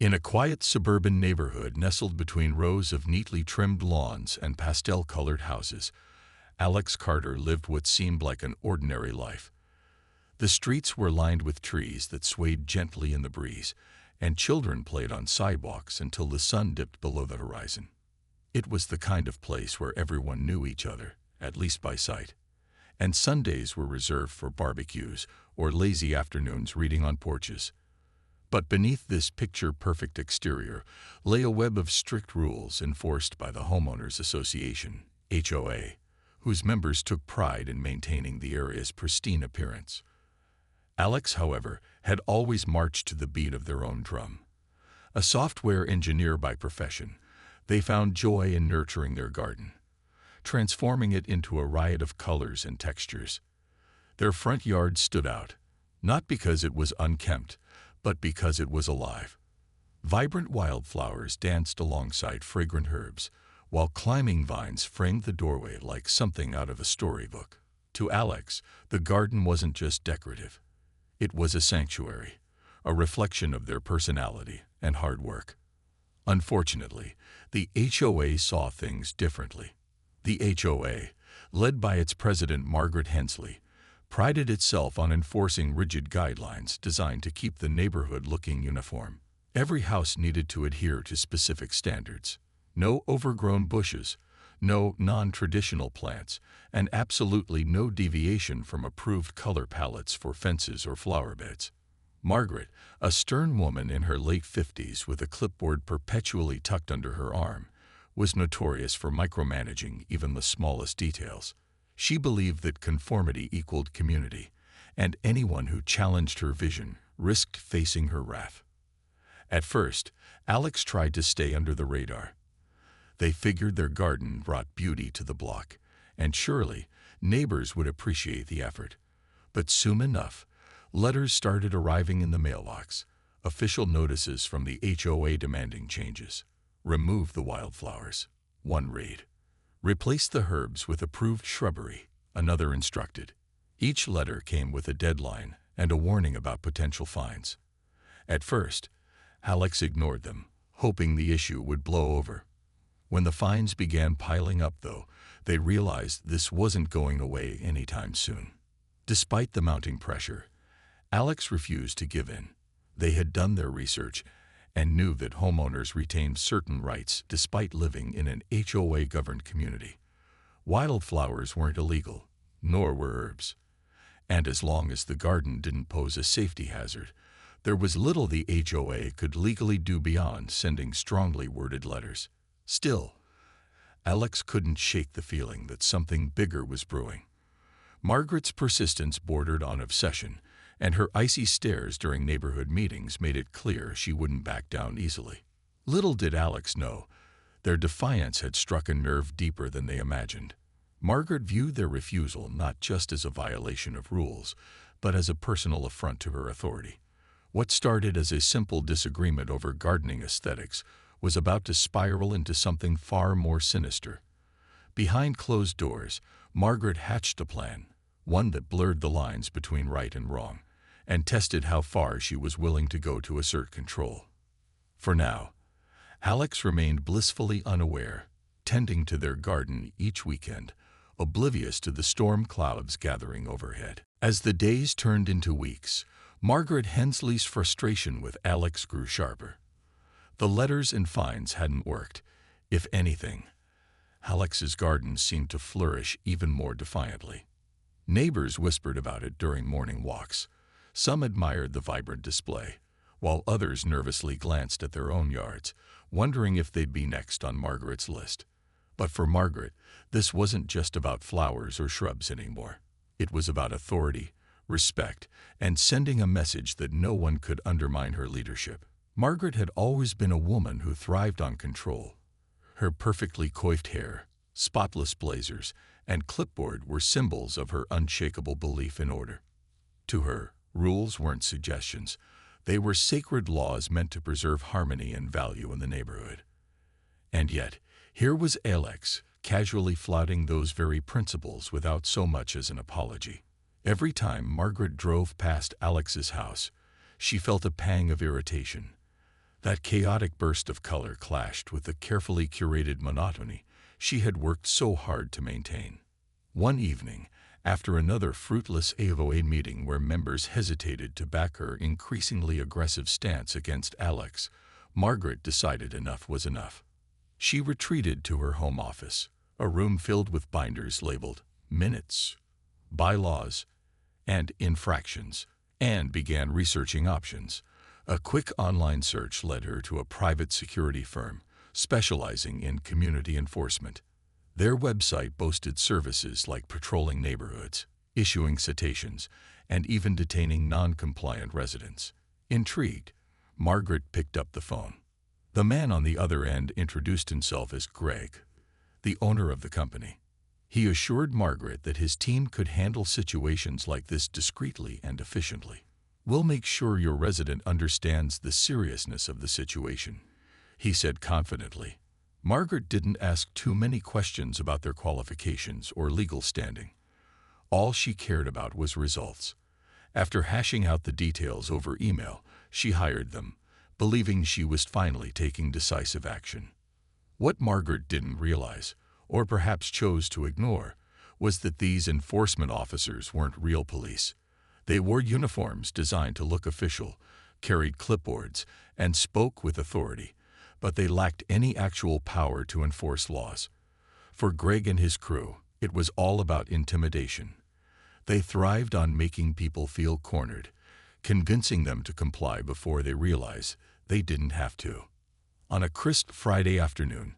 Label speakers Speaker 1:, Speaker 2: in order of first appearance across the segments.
Speaker 1: In a quiet suburban neighborhood nestled between rows of neatly trimmed lawns and pastel-colored houses, Alex Carter lived what seemed like an ordinary life. The streets were lined with trees that swayed gently in the breeze, and children played on sidewalks until the sun dipped below the horizon. It was the kind of place where everyone knew each other, at least by sight, and Sundays were reserved for barbecues or lazy afternoons reading on porches. But beneath this picture-perfect exterior lay a web of strict rules enforced by the Homeowners Association, HOA, whose members took pride in maintaining the area's pristine appearance. Alex, however, had always marched to the beat of their own drum. A software engineer by profession, they found joy in nurturing their garden, transforming it into a riot of colors and textures. Their front yard stood out, not because it was unkempt, but because it was alive. Vibrant wildflowers danced alongside fragrant herbs, while climbing vines framed the doorway like something out of a storybook. To Alex, the garden wasn't just decorative. It was a sanctuary, a reflection of their personality and hard work. Unfortunately, the HOA saw things differently. The HOA, led by its president Margaret Hensley, prided itself on enforcing rigid guidelines designed to keep the neighborhood looking uniform. Every house needed to adhere to specific standards. No overgrown bushes, no non-traditional plants, and absolutely no deviation from approved color palettes for fences or flower beds. Margaret, a stern woman in her late 50s with a clipboard perpetually tucked under her arm, was notorious for micromanaging even the smallest details. She believed that conformity equaled community, and anyone who challenged her vision risked facing her wrath. At first, Alex tried to stay under the radar. They figured their garden brought beauty to the block, and surely neighbors would appreciate the effort. But soon enough, letters started arriving in the mailbox, official notices from the HOA demanding changes. Remove the wildflowers, one read. Replace the herbs with approved shrubbery, another instructed. Each letter came with a deadline and a warning about potential fines. At first, Alex ignored them, hoping the issue would blow over. When the fines began piling up, though, they realized this wasn't going away anytime soon. Despite the mounting pressure, Alex refused to give in. They had done their research and knew that homeowners retained certain rights despite living in an HOA-governed community. Wildflowers weren't illegal, nor were herbs. And as long as the garden didn't pose a safety hazard, there was little the HOA could legally do beyond sending strongly worded letters. Still, Alex couldn't shake the feeling that something bigger was brewing. Margaret's persistence bordered on obsession, and her icy stares during neighborhood meetings made it clear she wouldn't back down easily. Little did Alex know, their defiance had struck a nerve deeper than they imagined. Margaret viewed their refusal not just as a violation of rules, but as a personal affront to her authority. What started as a simple disagreement over gardening aesthetics was about to spiral into something far more sinister. Behind closed doors, Margaret hatched a plan, one that blurred the lines between right and wrong, and tested how far she was willing to go to assert control. For now, Alex remained blissfully unaware, tending to their garden each weekend, oblivious to the storm clouds gathering overhead. As the days turned into weeks, Margaret Hensley's frustration with Alex grew sharper. The letters and fines hadn't worked. If anything, Alex's garden seemed to flourish even more defiantly. Neighbors whispered about it during morning walks. Some admired the vibrant display, while others nervously glanced at their own yards, wondering if they'd be next on Margaret's list. But for Margaret, this wasn't just about flowers or shrubs anymore. It was about authority, respect, and sending a message that no one could undermine her leadership. Margaret had always been a woman who thrived on control. Her perfectly coiffed hair, spotless blazers, and clipboard were symbols of her unshakable belief in order. To her, rules weren't suggestions. They were sacred laws meant to preserve harmony and value in the neighborhood. And yet, here was Alex, casually flouting those very principles without so much as an apology. Every time Margaret drove past Alex's house, she felt a pang of irritation. That chaotic burst of color clashed with the carefully curated monotony she had worked so hard to maintain. One evening, after another fruitless HOA meeting where members hesitated to back her increasingly aggressive stance against Alex, Margaret decided enough was enough. She retreated to her home office, a room filled with binders labeled minutes, bylaws, and infractions, and began researching options. A quick online search led her to a private security firm specializing in community enforcement. Their website boasted services like patrolling neighborhoods, issuing citations, and even detaining non-compliant residents. Intrigued, Margaret picked up the phone. The man on the other end introduced himself as Greg, the owner of the company. He assured Margaret that his team could handle situations like this discreetly and efficiently. "We'll make sure your resident understands the seriousness of the situation," he said confidently. Margaret didn't ask too many questions about their qualifications or legal standing. All she cared about was results. After hashing out the details over email, she hired them, believing she was finally taking decisive action. What Margaret didn't realize, or perhaps chose to ignore, was that these enforcement officers weren't real police. They wore uniforms designed to look official, carried clipboards, and spoke with authority, but they lacked any actual power to enforce laws. For Greg and his crew, it was all about intimidation. They thrived on making people feel cornered, convincing them to comply before they realized they didn't have to. On a crisp Friday afternoon,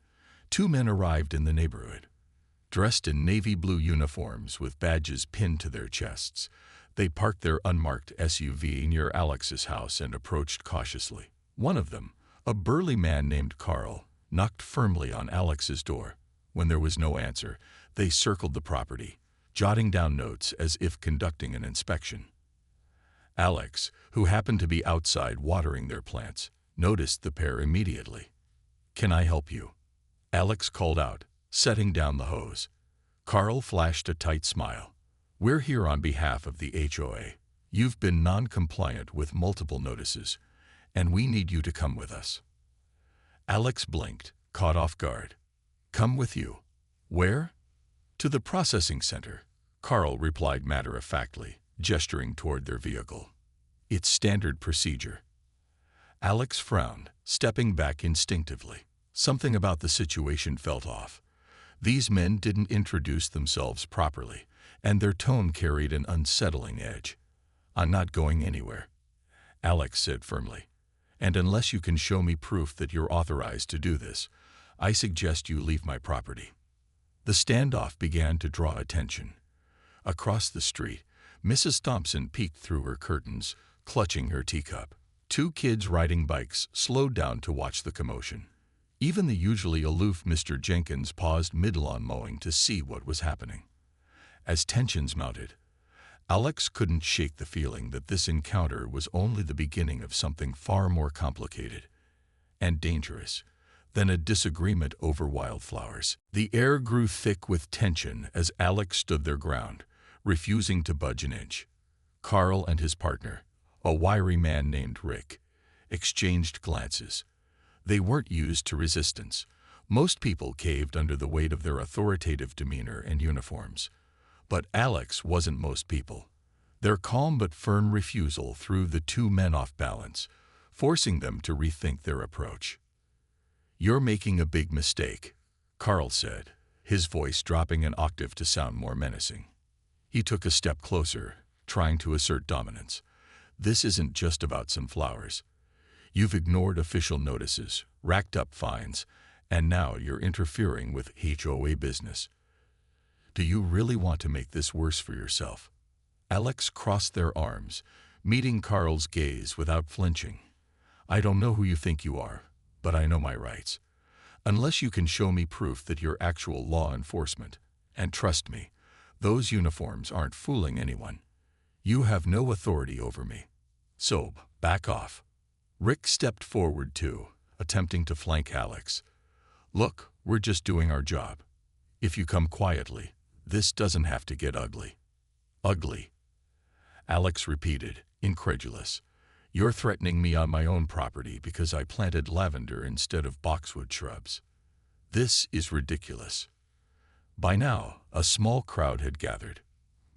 Speaker 1: two men arrived in the neighborhood. Dressed in navy blue uniforms with badges pinned to their chests, they parked their unmarked SUV near Alex's house and approached cautiously. One of them, a burly man named Carl, knocked firmly on Alex's door. When there was no answer, they circled the property, jotting down notes as if conducting an inspection. Alex, who happened to be outside watering their plants, noticed the pair immediately. "Can I help you?" Alex called out, setting down the hose. Carl flashed a tight smile. "We're here on behalf of the HOA. You've been non-compliant with multiple notices, and we need you to come with us." Alex blinked, caught off guard. "Come with you? Where?" "To the processing center," Carl replied matter-of-factly, gesturing toward their vehicle. "It's standard procedure." Alex frowned, stepping back instinctively. Something about the situation felt off. These men didn't introduce themselves properly, and their tone carried an unsettling edge. "I'm not going anywhere," Alex said firmly. "And unless you can show me proof that you're authorized to do this, I suggest you leave my property." The standoff began to draw attention. Across the street, Mrs. Thompson peeked through her curtains, clutching her teacup. Two kids riding bikes slowed down to watch the commotion. Even the usually aloof Mr. Jenkins paused mid-lawn mowing to see what was happening. As tensions mounted, Alex couldn't shake the feeling that this encounter was only the beginning of something far more complicated and dangerous than a disagreement over wildflowers. The air grew thick with tension as Alex stood their ground, refusing to budge an inch. Carl and his partner, a wiry man named Rick, exchanged glances. They weren't used to resistance. Most people caved under the weight of their authoritative demeanor and uniforms. But Alex wasn't most people. Their calm but firm refusal threw the two men off balance, forcing them to rethink their approach. "You're making a big mistake," Carl said, his voice dropping an octave to sound more menacing. He took a step closer, trying to assert dominance. "This isn't just about some flowers. You've ignored official notices, racked up fines, and now you're interfering with HOA business. Do you really want to make this worse for yourself?" Alex crossed their arms, meeting Carl's gaze without flinching. "I don't know who you think you are, but I know my rights. Unless you can show me proof that you're actual law enforcement, and trust me, those uniforms aren't fooling anyone, you have no authority over me. So, back off." Rick stepped forward too, attempting to flank Alex. "Look, we're just doing our job. If you come quietly, this doesn't have to get ugly." "Ugly?" Alex repeated, incredulous. You're threatening me on my own property because I planted lavender instead of boxwood shrubs. This is ridiculous." By now, a small crowd had gathered.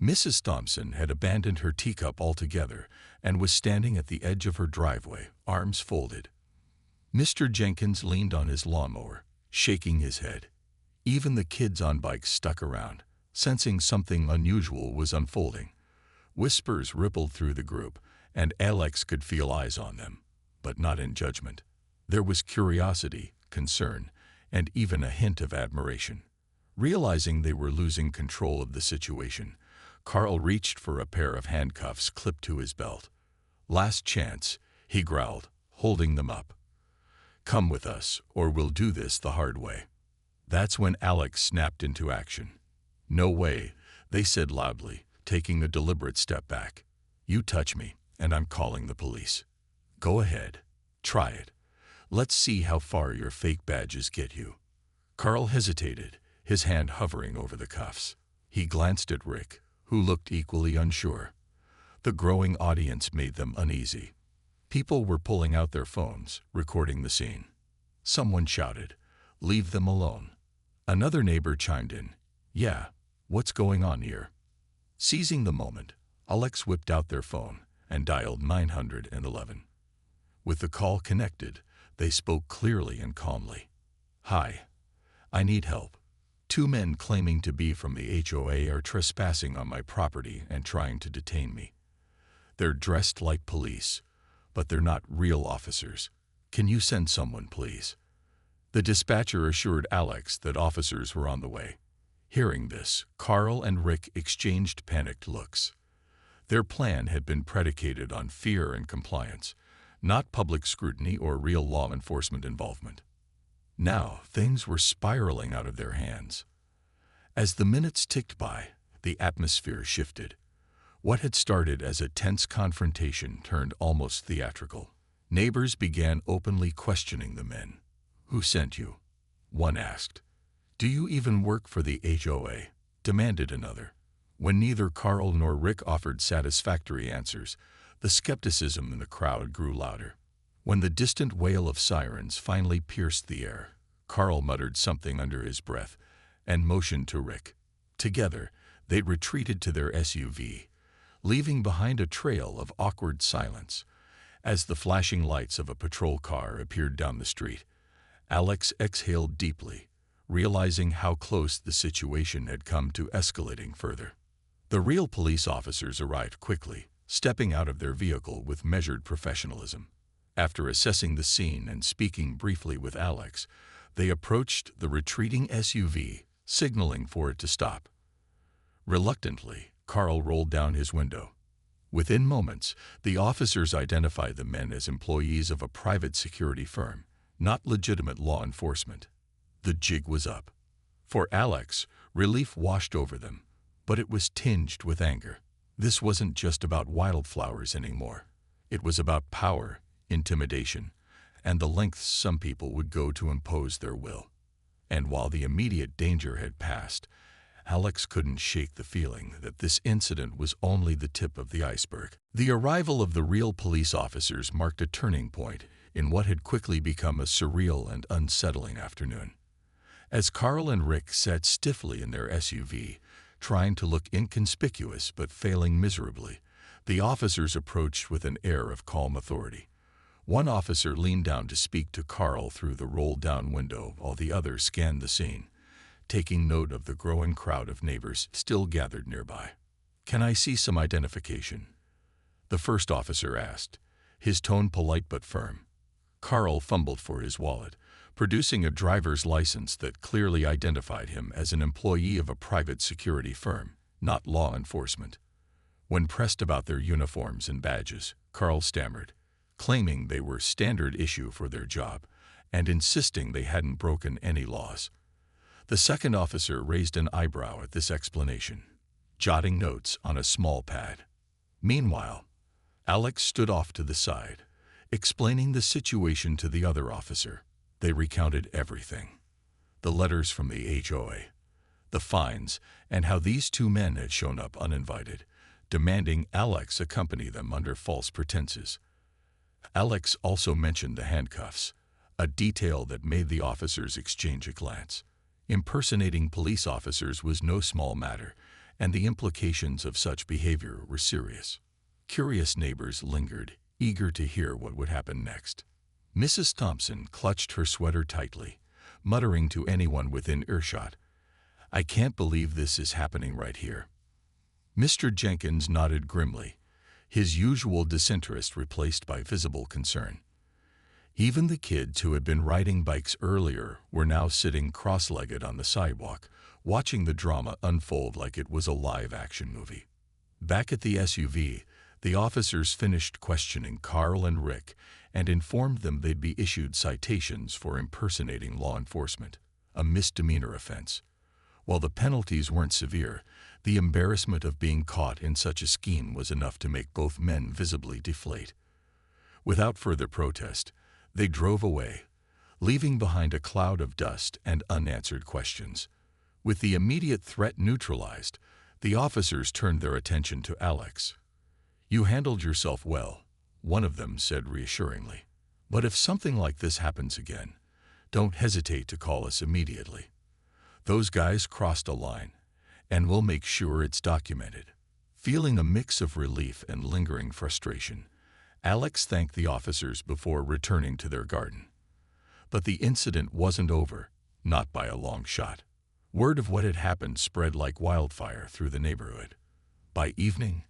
Speaker 1: Mrs. Thompson had abandoned her teacup altogether and was standing at the edge of her driveway, arms folded. Mr. Jenkins leaned on his lawnmower, shaking his head. Even the kids on bikes stuck around, sensing something unusual was unfolding. Whispers rippled through the group, and Alex could feel eyes on them, but not in judgment. There was curiosity, concern, and even a hint of admiration. Realizing they were losing control of the situation, Carl reached for a pair of handcuffs clipped to his belt. "Last chance," he growled, holding them up. "Come with us, or we'll do this the hard way." That's when Alex snapped into action. "No way," they said loudly, taking a deliberate step back. "You touch me, and I'm calling the police." "Go ahead. Try it. Let's see how far your fake badges get you." Carl hesitated, his hand hovering over the cuffs. He glanced at Rick, who looked equally unsure. The growing audience made them uneasy. People were pulling out their phones, recording the scene. Someone shouted, "Leave them alone." Another neighbor chimed in, "Yeah, what's going on here?" Seizing the moment, Alex whipped out their phone and dialed 911. With the call connected, they spoke clearly and calmly. "Hi. I need help. 2 men claiming to be from the HOA are trespassing on my property and trying to detain me. They're dressed like police, but they're not real officers. Can you send someone, please?" The dispatcher assured Alex that officers were on the way. Hearing this, Carl and Rick exchanged panicked looks. Their plan had been predicated on fear and compliance, not public scrutiny or real law enforcement involvement. Now, things were spiraling out of their hands. As the minutes ticked by, the atmosphere shifted. What had started as a tense confrontation turned almost theatrical. Neighbors began openly questioning the men. "Who sent you?" one asked. "Do you even work for the HOA?" demanded another. When neither Carl nor Rick offered satisfactory answers, the skepticism in the crowd grew louder. When the distant wail of sirens finally pierced the air, Carl muttered something under his breath and motioned to Rick. Together, they retreated to their SUV, leaving behind a trail of awkward silence. As the flashing lights of a patrol car appeared down the street, Alex exhaled deeply, realizing how close the situation had come to escalating further. The real police officers arrived quickly, stepping out of their vehicle with measured professionalism. After assessing the scene and speaking briefly with Alex, they approached the retreating SUV, signaling for it to stop. Reluctantly, Carl rolled down his window. Within moments, the officers identified the men as employees of a private security firm, not legitimate law enforcement. The jig was up. For Alex, relief washed over them, but it was tinged with anger. This wasn't just about wildflowers anymore. It was about power, intimidation, and the lengths some people would go to impose their will. And while the immediate danger had passed, Alex couldn't shake the feeling that this incident was only the tip of the iceberg. The arrival of the real police officers marked a turning point in what had quickly become a surreal and unsettling afternoon. As Carl and Rick sat stiffly in their SUV, trying to look inconspicuous but failing miserably, the officers approached with an air of calm authority. One officer leaned down to speak to Carl through the rolled-down window while the other scanned the scene, taking note of the growing crowd of neighbors still gathered nearby. "Can I see some identification?" the first officer asked, his tone polite but firm. Carl fumbled for his wallet, producing a driver's license that clearly identified him as an employee of a private security firm, not law enforcement. When pressed about their uniforms and badges, Carl stammered, claiming they were standard issue for their job and insisting they hadn't broken any laws. The second officer raised an eyebrow at this explanation, jotting notes on a small pad. Meanwhile, Alex stood off to the side, explaining the situation to the other officer. They recounted everything: the letters from the HOA, the fines, and how these 2 men had shown up uninvited, demanding Alex accompany them under false pretenses. Alex also mentioned the handcuffs, a detail that made the officers exchange a glance. Impersonating police officers was no small matter, and the implications of such behavior were serious. Curious neighbors lingered, eager to hear what would happen next. Mrs. Thompson clutched her sweater tightly, muttering to anyone within earshot, "I can't believe this is happening right here." Mr. Jenkins nodded grimly, his usual disinterest replaced by visible concern. Even the kids who had been riding bikes earlier were now sitting cross-legged on the sidewalk, watching the drama unfold like it was a live-action movie. Back at the SUV, the officers finished questioning Carl and Rick and informed them they'd be issued citations for impersonating law enforcement, a misdemeanor offense. While the penalties weren't severe, the embarrassment of being caught in such a scheme was enough to make both men visibly deflate. Without further protest, they drove away, leaving behind a cloud of dust and unanswered questions. With the immediate threat neutralized, the officers turned their attention to Alex. "You handled yourself well," one of them said reassuringly. "But if something like this happens again, don't hesitate to call us immediately. Those guys crossed a line, and we'll make sure it's documented." Feeling a mix of relief and lingering frustration, Alex thanked the officers before returning to their garden. But the incident wasn't over, not by a long shot. Word of what had happened spread like wildfire through the neighborhood. By evening,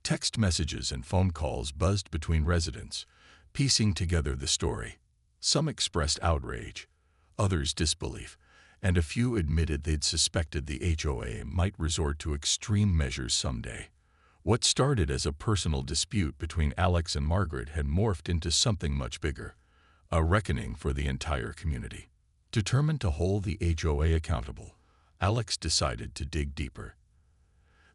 Speaker 1: text messages and phone calls buzzed between residents, piecing together the story. Some expressed outrage, others disbelief, and a few admitted they'd suspected the HOA might resort to extreme measures someday. What started as a personal dispute between Alex and Margaret had morphed into something much bigger, a reckoning for the entire community. Determined to hold the HOA accountable, Alex decided to dig deeper.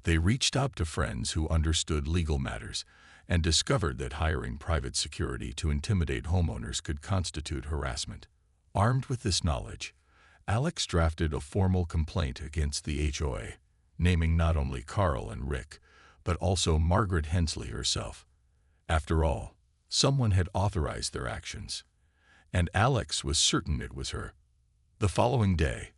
Speaker 1: They reached out to friends who understood legal matters and discovered that hiring private security to intimidate homeowners could constitute harassment. Armed with this knowledge, Alex drafted a formal complaint against the HOA, naming not only Carl and Rick, but also Margaret Hensley herself. After all, someone had authorized their actions, and Alex was certain it was her. The following day,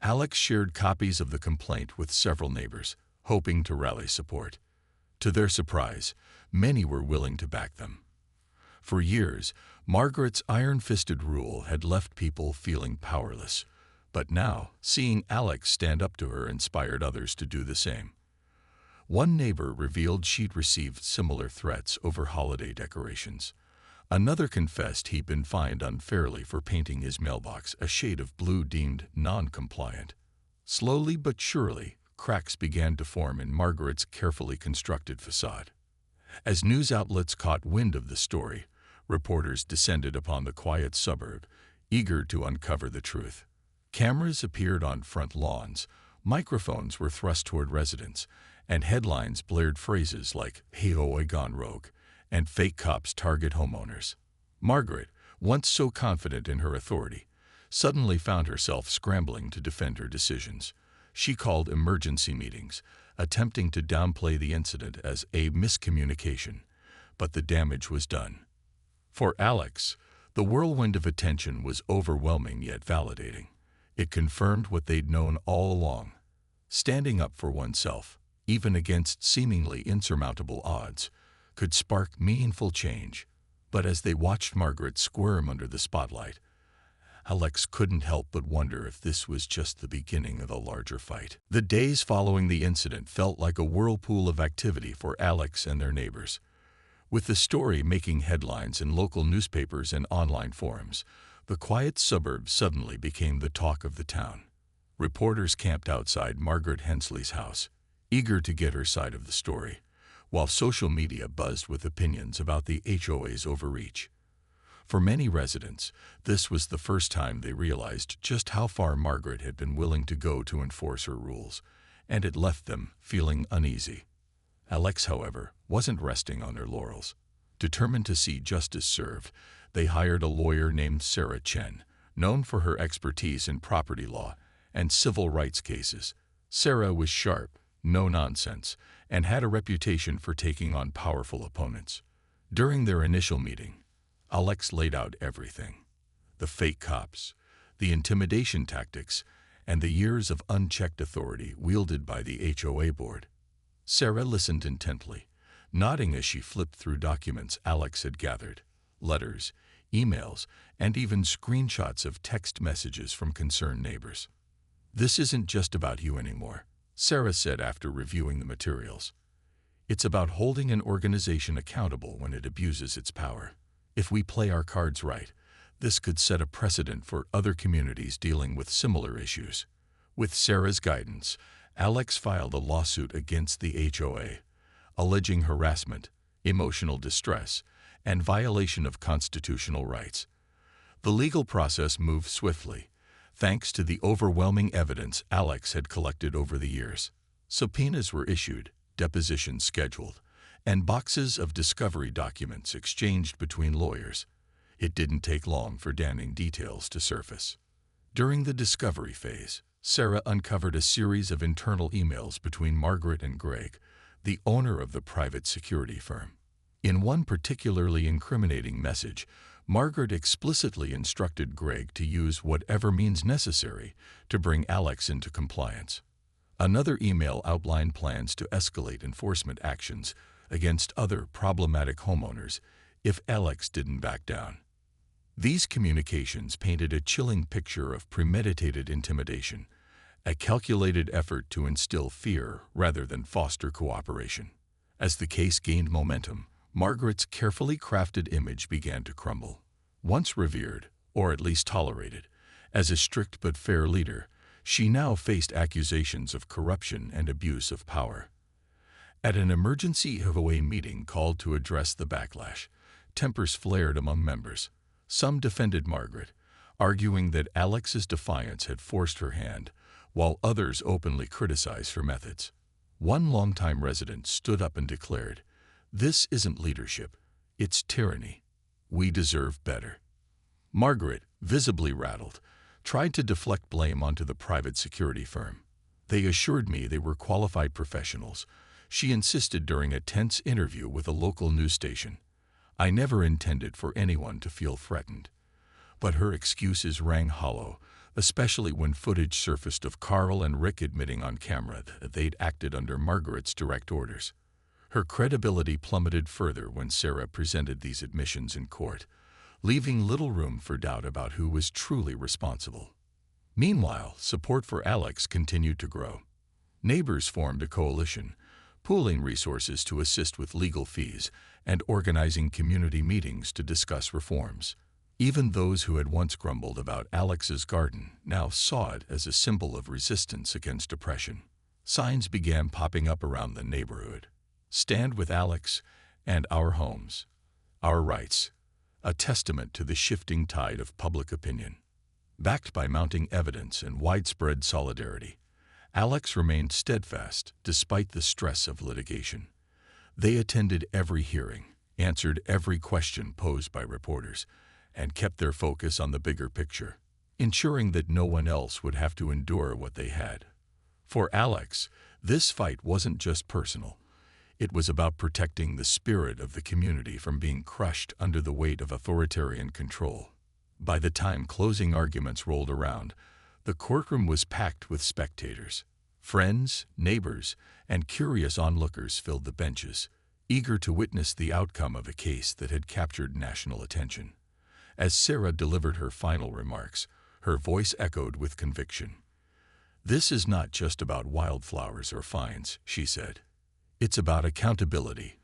Speaker 1: Alex shared copies of the complaint with several neighbors, hoping to rally support. To their surprise, many were willing to back them. For years, Margaret's iron-fisted rule had left people feeling powerless, but now, seeing Alex stand up to her inspired others to do the same. One neighbor revealed she'd received similar threats over holiday decorations. Another confessed he'd been fined unfairly for painting his mailbox a shade of blue deemed non-compliant. Slowly but surely, cracks began to form in Margaret's carefully constructed facade. As news outlets caught wind of the story, reporters descended upon the quiet suburb, eager to uncover the truth. Cameras appeared on front lawns, microphones were thrust toward residents, and headlines blared phrases like "HOA gone rogue" and "fake cops target homeowners." Margaret, once so confident in her authority, suddenly found herself scrambling to defend her decisions. She called emergency meetings, attempting to downplay the incident as a miscommunication, but the damage was done. For Alex, the whirlwind of attention was overwhelming yet validating. It confirmed what they'd known all along. Standing up for oneself, even against seemingly insurmountable odds, could spark meaningful change. But as they watched Margaret squirm under the spotlight, Alex couldn't help but wonder if this was just the beginning of a larger fight. The days following the incident felt like a whirlpool of activity for Alex and their neighbors. With the story making headlines in local newspapers and online forums, the quiet suburb suddenly became the talk of the town. Reporters camped outside Margaret Hensley's house, eager to get her side of the story, while social media buzzed with opinions about the HOA's overreach. For many residents, this was the first time they realized just how far Margaret had been willing to go to enforce her rules, and it left them feeling uneasy. Alex, however, wasn't resting on their laurels. Determined to see justice served, they hired a lawyer named Sarah Chen, known for her expertise in property law and civil rights cases. Sarah was sharp, no-nonsense, and had a reputation for taking on powerful opponents. During their initial meeting, Alex laid out everything: the fake cops, the intimidation tactics, and the years of unchecked authority wielded by the HOA board. Sarah listened intently, nodding as she flipped through documents Alex had gathered: letters, emails, and even screenshots of text messages from concerned neighbors. "This isn't just about you anymore," Sarah said after reviewing the materials. "It's about holding an organization accountable when it abuses its power. If we play our cards right, this could set a precedent for other communities dealing with similar issues." With Sarah's guidance, Alex filed a lawsuit against the HOA, alleging harassment, emotional distress, and violation of constitutional rights. The legal process moved swiftly, thanks to the overwhelming evidence Alex had collected over the years. Subpoenas were issued, depositions scheduled, and boxes of discovery documents exchanged between lawyers. It didn't take long for damning details to surface. During the discovery phase, Sarah uncovered a series of internal emails between Margaret and Greg, the owner of the private security firm. In one particularly incriminating message, Margaret explicitly instructed Greg to use whatever means necessary to bring Alex into compliance. Another email outlined plans to escalate enforcement actions against other problematic homeowners if Alex didn't back down. These communications painted a chilling picture of premeditated intimidation, a calculated effort to instill fear rather than foster cooperation. As the case gained momentum, Margaret's carefully crafted image began to crumble. Once revered, or at least tolerated, as a strict but fair leader, she now faced accusations of corruption and abuse of power. At an emergency HOA meeting called to address the backlash, tempers flared among members. Some defended Margaret, arguing that Alex's defiance had forced her hand, while others openly criticized her methods. One longtime resident stood up and declared, "This isn't leadership, it's tyranny. We deserve better." Margaret, visibly rattled, tried to deflect blame onto the private security firm. "They assured me they were qualified professionals," she insisted during a tense interview with a local news station. "I never intended for anyone to feel threatened." But her excuses rang hollow, especially when footage surfaced of Carl and Rick admitting on camera that they'd acted under Margaret's direct orders. Her credibility plummeted further when Sarah presented these admissions in court, leaving little room for doubt about who was truly responsible. Meanwhile, support for Alex continued to grow. Neighbors formed a coalition, pooling resources to assist with legal fees and organizing community meetings to discuss reforms. Even those who had once grumbled about Alex's garden now saw it as a symbol of resistance against oppression. Signs began popping up around the neighborhood: "Stand with Alex," and "Our homes, our rights," a testament to the shifting tide of public opinion. Backed by mounting evidence and widespread solidarity, Alex remained steadfast despite the stress of litigation. They attended every hearing, answered every question posed by reporters, and kept their focus on the bigger picture, ensuring that no one else would have to endure what they had. For Alex, this fight wasn't just personal. It was about protecting the spirit of the community from being crushed under the weight of authoritarian control. By the time closing arguments rolled around, the courtroom was packed with spectators. Friends, neighbors, and curious onlookers filled the benches, eager to witness the outcome of a case that had captured national attention. As Sarah delivered her final remarks, her voice echoed with conviction. "This is not just about wildflowers or fines," she said. "It's about accountability,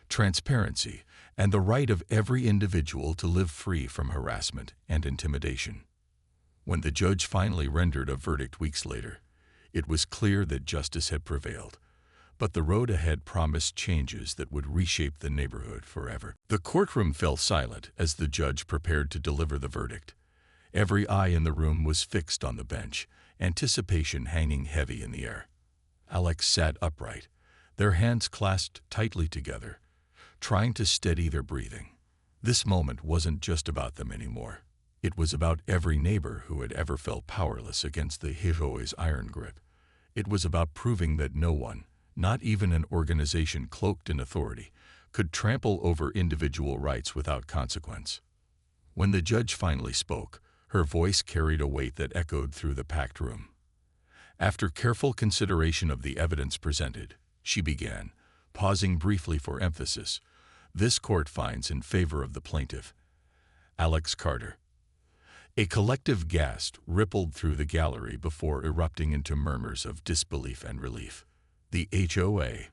Speaker 1: transparency, and the right of every individual to live free from harassment and intimidation." When the judge finally rendered a verdict weeks later, it was clear that justice had prevailed, but the road ahead promised changes that would reshape the neighborhood forever. The courtroom fell silent as the judge prepared to deliver the verdict. Every eye in the room was fixed on the bench, anticipation hanging heavy in the air. Alex sat upright, their hands clasped tightly together, trying to steady their breathing. This moment wasn't just about them anymore. It was about every neighbor who had ever felt powerless against the HOA's iron grip. It was about proving that no one, not even an organization cloaked in authority, could trample over individual rights without consequence. When the judge finally spoke, her voice carried a weight that echoed through the packed room. After careful consideration of the evidence presented, she began, pausing briefly for emphasis. This court finds in favor of the plaintiff, Alex Carter. A collective gasp rippled through the gallery before erupting into murmurs of disbelief and relief. The HOA,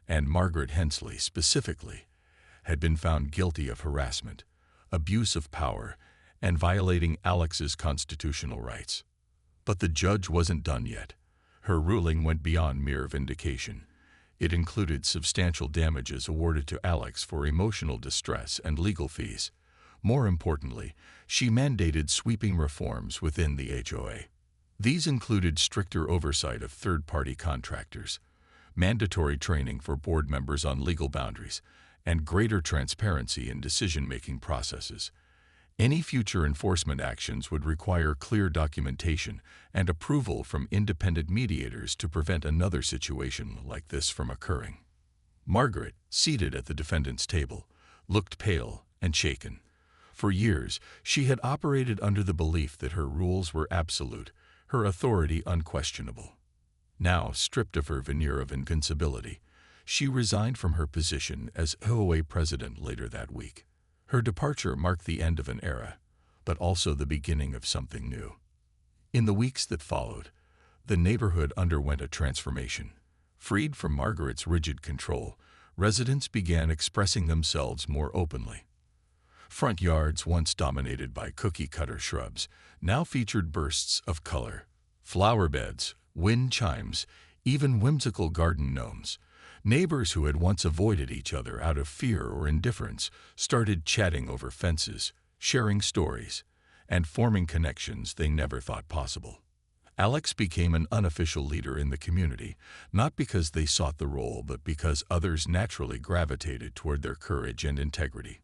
Speaker 1: and Margaret Hensley specifically, had been found guilty of harassment, abuse of power, and violating Alex's constitutional rights. But the judge wasn't done yet. Her ruling went beyond mere vindication. It included substantial damages awarded to Alex for emotional distress and legal fees. More importantly, she mandated sweeping reforms within the HOA. These included stricter oversight of third-party contractors, mandatory training for board members on legal boundaries, and greater transparency in decision-making processes. Any future enforcement actions would require clear documentation and approval from independent mediators to prevent another situation like this from occurring. Margaret, seated at the defendant's table, looked pale and shaken. For years, she had operated under the belief that her rules were absolute, her authority unquestionable. Now, stripped of her veneer of invincibility, she resigned from her position as HOA president later that week. Her departure marked the end of an era, but also the beginning of something new. In the weeks that followed, the neighborhood underwent a transformation. Freed from Margaret's rigid control, residents began expressing themselves more openly. Front yards, once dominated by cookie-cutter shrubs, now featured bursts of color, flower beds, wind chimes, even whimsical garden gnomes. Neighbors who had once avoided each other out of fear or indifference started chatting over fences, sharing stories, and forming connections they never thought possible. Alex became an unofficial leader in the community, not because they sought the role, but because others naturally gravitated toward their courage and integrity.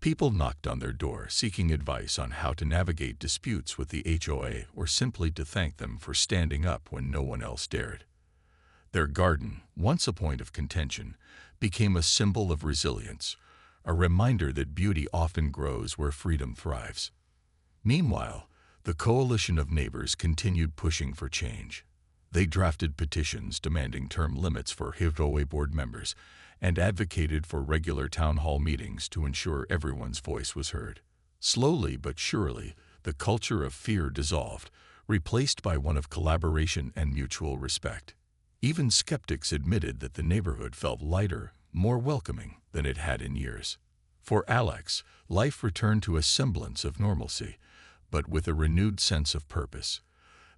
Speaker 1: People knocked on their door seeking advice on how to navigate disputes with the HOA or simply to thank them for standing up when no one else dared. Their garden, once a point of contention, became a symbol of resilience, a reminder that beauty often grows where freedom thrives. Meanwhile, the coalition of neighbors continued pushing for change. They drafted petitions demanding term limits for HOA board members and advocated for regular town hall meetings to ensure everyone's voice was heard. Slowly but surely, the culture of fear dissolved, replaced by one of collaboration and mutual respect. Even skeptics admitted that the neighborhood felt lighter, more welcoming than it had in years. For Alex, life returned to a semblance of normalcy, but with a renewed sense of purpose.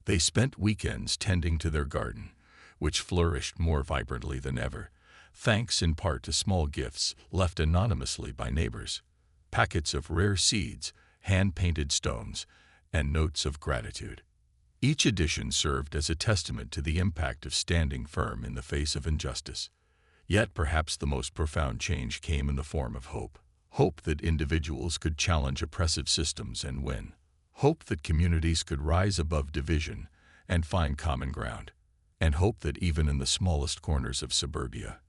Speaker 1: They spent weekends tending to their garden, which flourished more vibrantly than ever, thanks in part to small gifts left anonymously by neighbors, packets of rare seeds, hand-painted stones, and notes of gratitude. Each addition served as a testament to the impact of standing firm in the face of injustice. Yet perhaps the most profound change came in the form of hope. Hope that individuals could challenge oppressive systems and win. Hope that communities could rise above division and find common ground. And hope that even in the smallest corners of suburbia,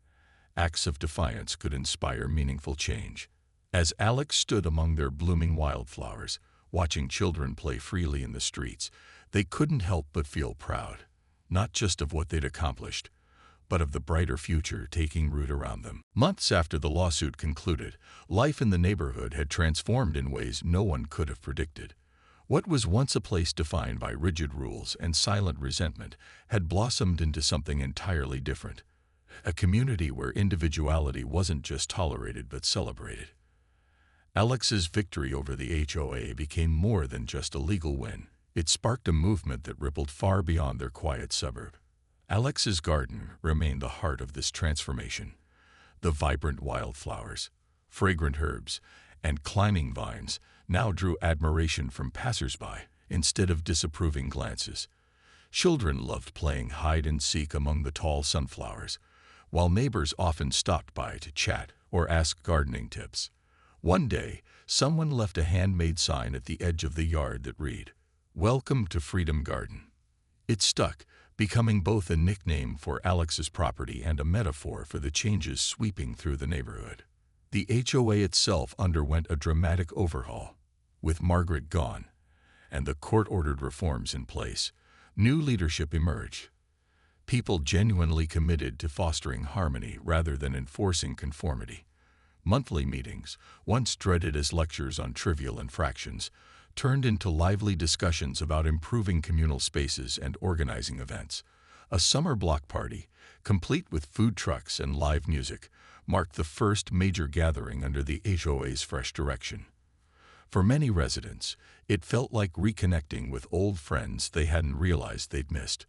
Speaker 1: acts of defiance could inspire meaningful change. As Alex stood among their blooming wildflowers, watching children play freely in the streets, they couldn't help but feel proud, not just of what they'd accomplished, but of the brighter future taking root around them. Months after the lawsuit concluded, life in the neighborhood had transformed in ways no one could have predicted. What was once a place defined by rigid rules and silent resentment had blossomed into something entirely different, a community where individuality wasn't just tolerated but celebrated. Alex's victory over the HOA became more than just a legal win. It sparked a movement that rippled far beyond their quiet suburb. Alex's garden remained the heart of this transformation. The vibrant wildflowers, fragrant herbs, and climbing vines now drew admiration from passersby instead of disapproving glances. Children loved playing hide-and-seek among the tall sunflowers, while neighbors often stopped by to chat or ask gardening tips. One day, someone left a handmade sign at the edge of the yard that read, "Welcome to Freedom Garden." It stuck, becoming both a nickname for Alex's property and a metaphor for the changes sweeping through the neighborhood. The HOA itself underwent a dramatic overhaul. With Margaret gone and the court-ordered reforms in place, new leadership emerged. People genuinely committed to fostering harmony rather than enforcing conformity. Monthly meetings, once dreaded as lectures on trivial infractions, turned into lively discussions about improving communal spaces and organizing events. A summer block party, complete with food trucks and live music, marked the first major gathering under the HOA's fresh direction. For many residents, it felt like reconnecting with old friends they hadn't realized they'd missed.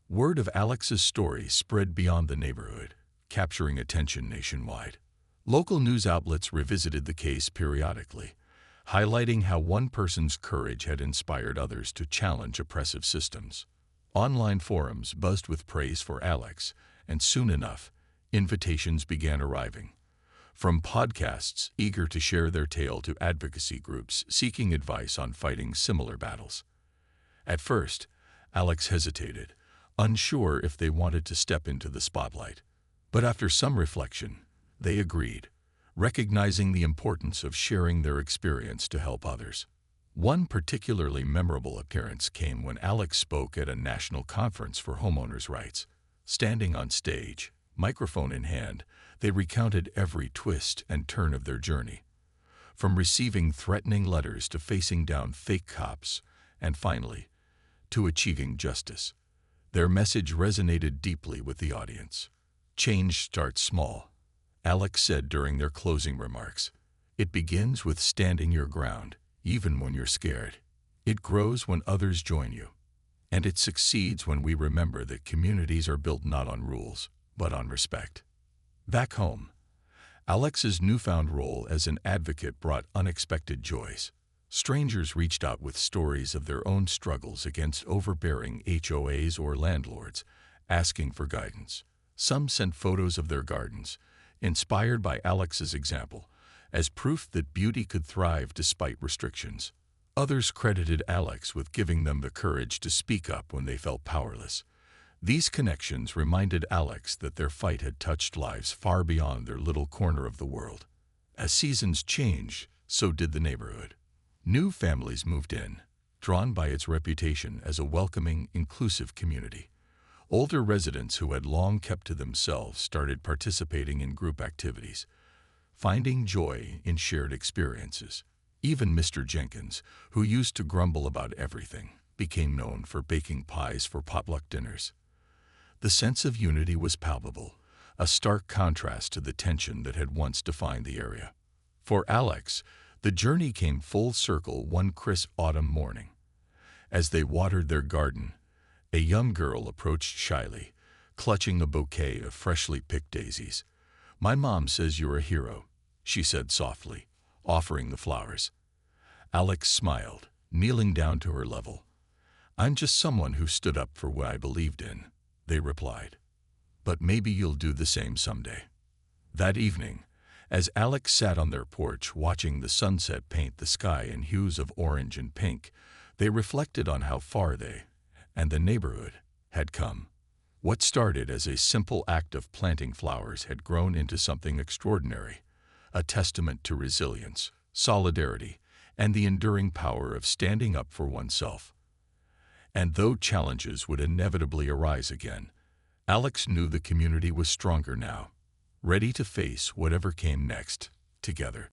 Speaker 1: Word of Alex's story spread beyond the neighborhood, capturing attention nationwide. Local news outlets revisited the case periodically, highlighting how one person's courage had inspired others to challenge oppressive systems. Online forums buzzed with praise for Alex, and soon enough, invitations began arriving. From podcasts eager to share their tale to advocacy groups seeking advice on fighting similar battles. At first, Alex hesitated, unsure if they wanted to step into the spotlight. But after some reflection, they agreed, recognizing the importance of sharing their experience to help others. One particularly memorable appearance came when Alex spoke at a national conference for homeowners' rights. Standing on stage, microphone in hand, they recounted every twist and turn of their journey, from receiving threatening letters to facing down fake cops, and finally, to achieving justice. Their message resonated deeply with the audience. Change starts small, Alex said during their closing remarks. It begins with standing your ground, even when you're scared. It grows when others join you. And it succeeds when we remember that communities are built not on rules, but on respect. Back home, Alex's newfound role as an advocate brought unexpected joys. Strangers reached out with stories of their own struggles against overbearing HOAs or landlords, asking for guidance. Some sent photos of their gardens, inspired by Alex's example, as proof that beauty could thrive despite restrictions. Others credited Alex with giving them the courage to speak up when they felt powerless. These connections reminded Alex that their fight had touched lives far beyond their little corner of the world. As seasons changed, so did the neighborhood. New families moved in, drawn by its reputation as a welcoming, inclusive community. Older residents who had long kept to themselves started participating in group activities, finding joy in shared experiences. Even Mr. Jenkins, who used to grumble about everything, became known for baking pies for potluck dinners. The sense of unity was palpable, a stark contrast to the tension that had once defined the area. For Alex, the journey came full circle one crisp autumn morning. As they watered their garden, a young girl approached shyly, clutching a bouquet of freshly picked daisies. "My mom says you're a hero," she said softly, offering the flowers. Alex smiled, kneeling down to her level. "I'm just someone who stood up for what I believed in," they replied. "But maybe you'll do the same someday." That evening, as Alex sat on their porch watching the sunset paint the sky in hues of orange and pink, they reflected on how far they, and the neighborhood, had come. What started as a simple act of planting flowers had grown into something extraordinary, a testament to resilience, solidarity, and the enduring power of standing up for oneself. And though challenges would inevitably arise again, Alex knew the community was stronger now, ready to face whatever came next, together.